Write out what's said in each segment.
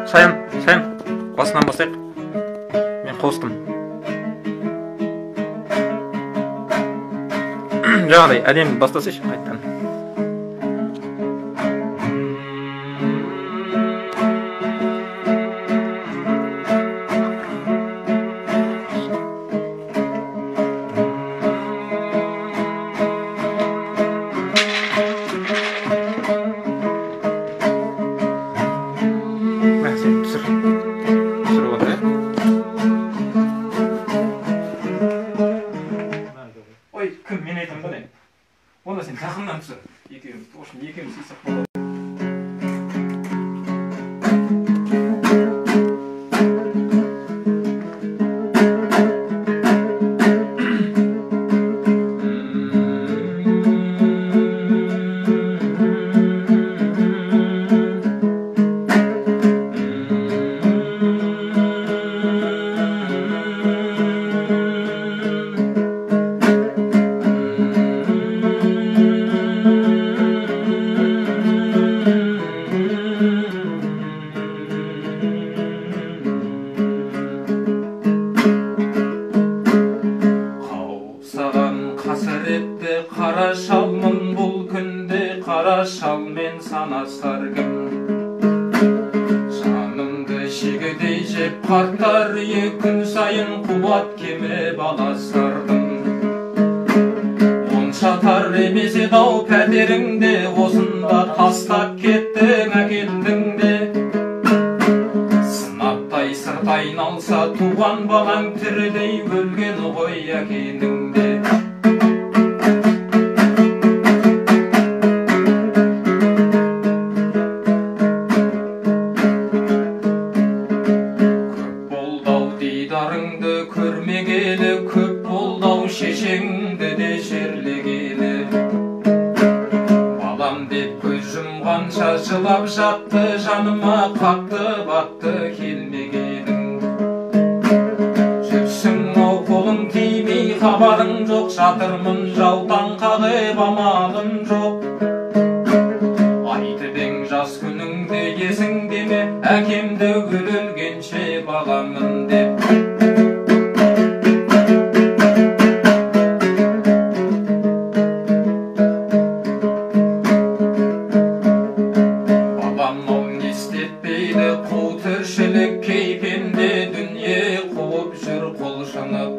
Саян, басынан бастайық. Мен қостым. Жаңағыдай әдемі бастасайшы қайттан. Мен айтамын да не? Онда сен жақыннан түсір. Екеуміз исақ болады. Қара шалмын бұл күнде, қара шалмен санасар кім? Жанымды шегедей жеп қарттар күн сайын қуат кеме баласардым. Оншатар емес еді-ау пәтеріңде, осында тастап кеттің әкелдің де. Сынаптай сырт айналса туған балаң тірідей өлген ғой әкенің де. Дидарыңды көрмегелі, көп болды-ау шешеңді де жерлегелі. Балам деп көз жұмғанша жылап жатты, жаныма қатты батты келмегенің. Жүрсің-ау қолың тимей, хабарың жоқ, жатырмын жаутаң қағып амалым жоқ. Айтып ең жас күніңде есіңде ме, әкемді өлгенше бағамын деп. Қу тіршілік кейпенде дүние қуып жүр құлшынып.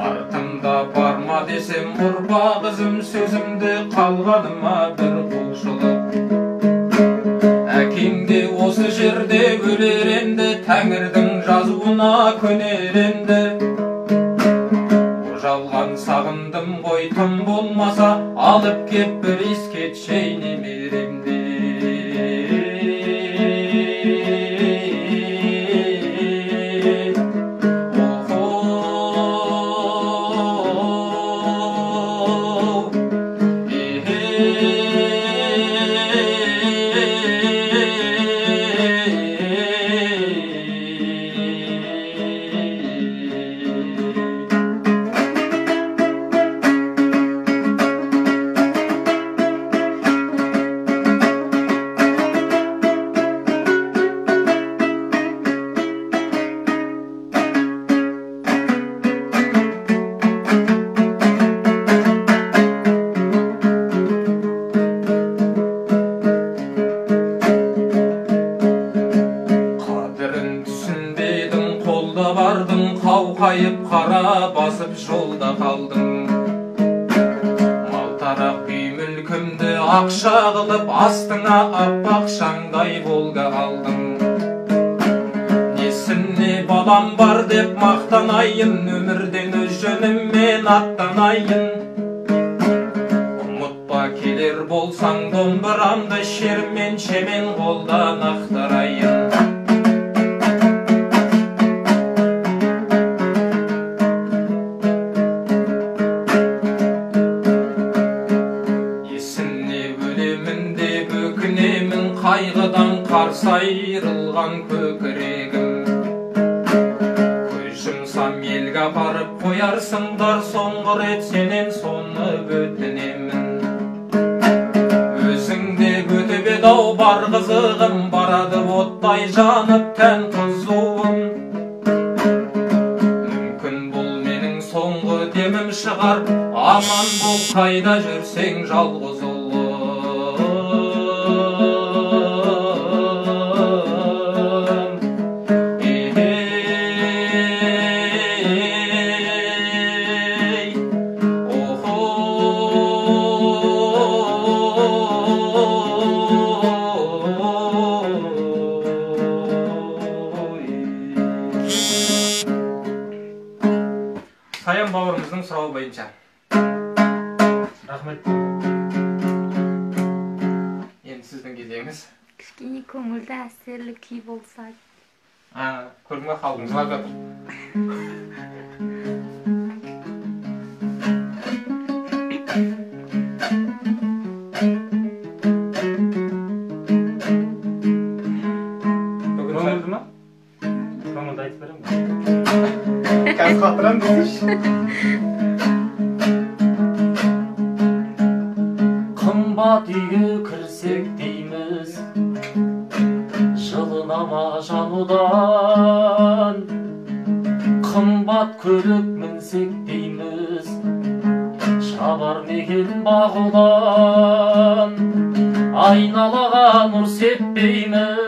Артымда бар ма десем ұрпақ ізім, сөзімді қалғаныма бір құлшылық. Әкең де осы жерде өлер енді, Тәңірдің жазуына көнер енді. Жалған сағындым ғой, тым болмаса алып кеп бір ескетші немеремде. Бардым қауқайып, қара басып жолда қалдым. Малтарақ үй мүлкімді ақша қылып, астыңа аппақ шаңдай Волга алдым. Несіне балам бар деп мақтанайын, өмірден өз жөніммен аттанайын. Ұмытпа келер болсаң домбырамды, шермен шемен қолдан ақтарайын. Қайғыдан қарсы айрылған көкірегім. Көз жұмсам елге апарып қоярсыңдар, соңғы рет сенен соны өтінемін. Өзіңде өтіп ойнау бар қызығым, барады оттай жанып тән қызуым. Мүмкін бұл менің соңғы демім шығар, аман бол қайда жүрсең жалғыз ұлым. Саян бауырымыздың сұрауы бойынша. Рахмет. Енді сіздің кезегіңіз. Кішкене көңілді әсерлі күй болса. Көрдің бе, халқың жылап жатыр. Көңілді ма? Көңілді айтып беремін ба? Қазір қатырам дейсіз. Қымбат үйге кірсек дейміз, жылынама жанудан. Қымбат көлік мінсек дейміз, шабар мекен бағудан. Айналаға нұр сеппейміз,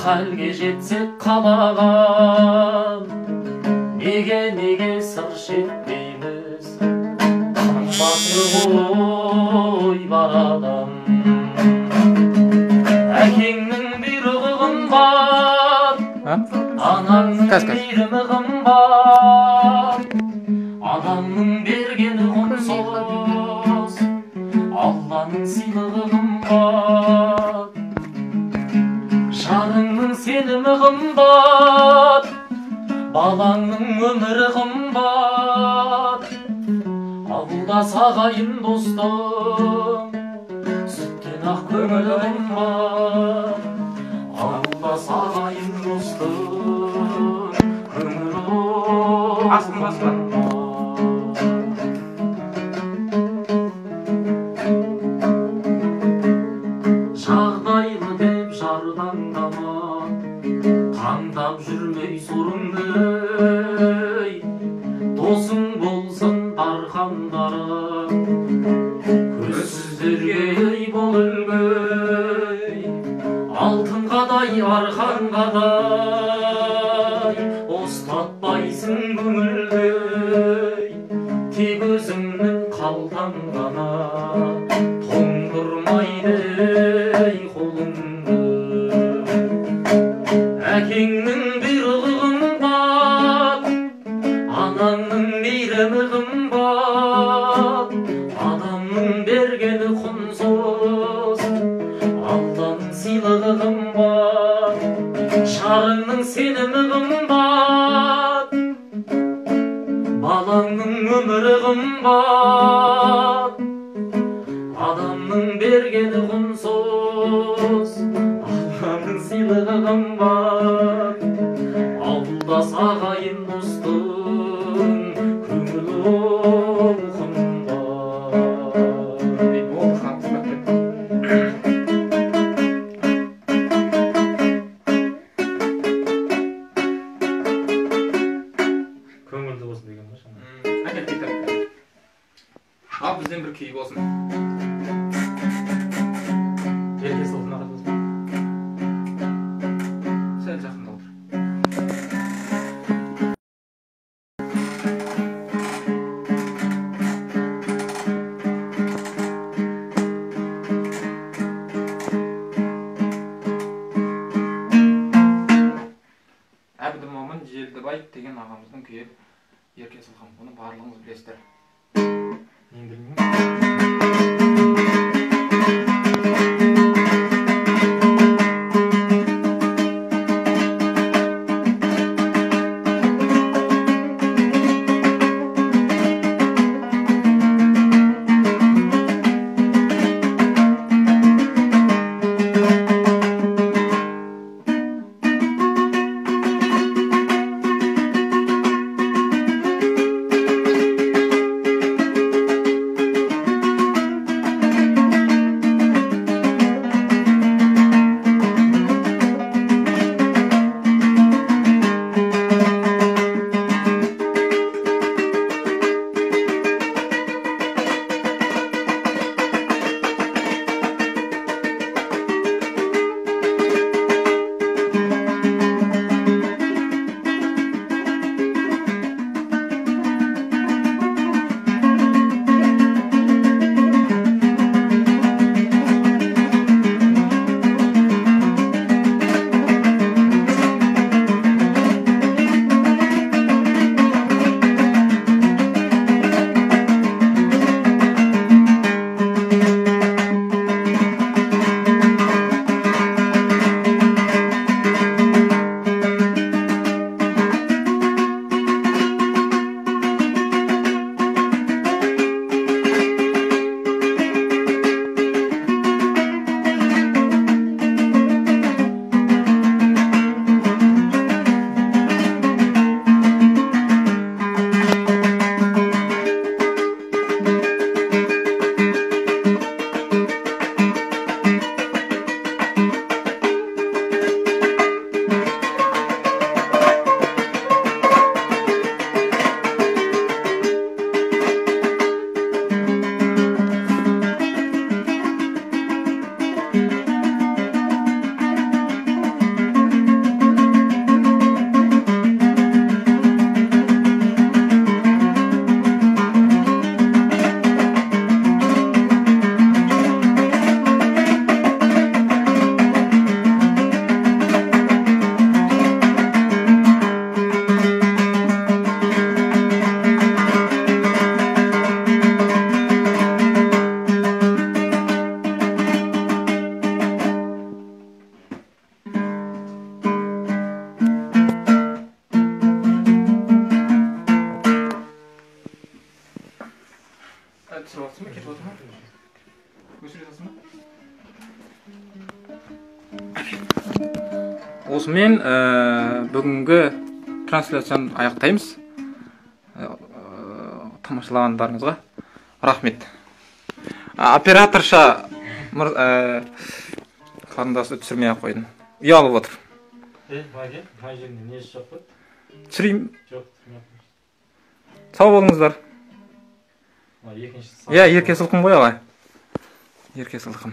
халге жетсек қалаған. Неге сыр шетпейміз, қымбаты ғой бар адам. Әкеңнің бұйрығы қымбат, анаңның мейірімі қымбат. Адамның бергені құнсыз, Алланың сыйлығы қымбат. Жарыңның сенімі қымбат, балаңның өмірі қымбат. Ауылдас ағайын достым, сүттен ақ көңілі қымбат. Ауылдас ағайын достым, көңілі Астын. Жағдайлы деп жардаңдама, таңдап жүрмей сорыңды. Досың болсын дархандары, көзсіздерге ей бол үлгі. Алтын қадай арқан қадай, ұстатпайсың көңілді. Тек өзіңнің қалтаң ғана тоңдырмайды қолыңды. Әкеңнің бұйрығы қымбат, анаңның мейірімі қымбат. Адамның бергені құнсыз, Алланың сыйлығы қымбат. Жарыңның сенімі қымбат, балаңның өмірі қымбат. Адамның бергені құнсыз, Алланың сыйлығы қымбат. Ауылдас ағайын достың, көңілі қымбат. Көңілді болсын деген ба шамы? Ал бізден бір күй болсын. Ерке сылтына қатасыз ба? Сәл жақында отыр. Әбдімомын Желдібай деген ағамыздың күйі Ерке Сылқым. Бұны барлығыңыз білесіздер. Мен білмеймін. кетіп отыр ма? Өшіре салсын ба? Осымен бүгінгі трансляцияны аяқтаймыз. Тамашалағандарыңызға рахмет. Операторша қарындасы түсірмей-ақ қойдың. Ұялып отыр. Май жерінде несі жоқ қой? Түсірейін. Жоқ. Сау болыңыздар. Екінші. Ерке сылқым ғой ағай. Ерке сылқым.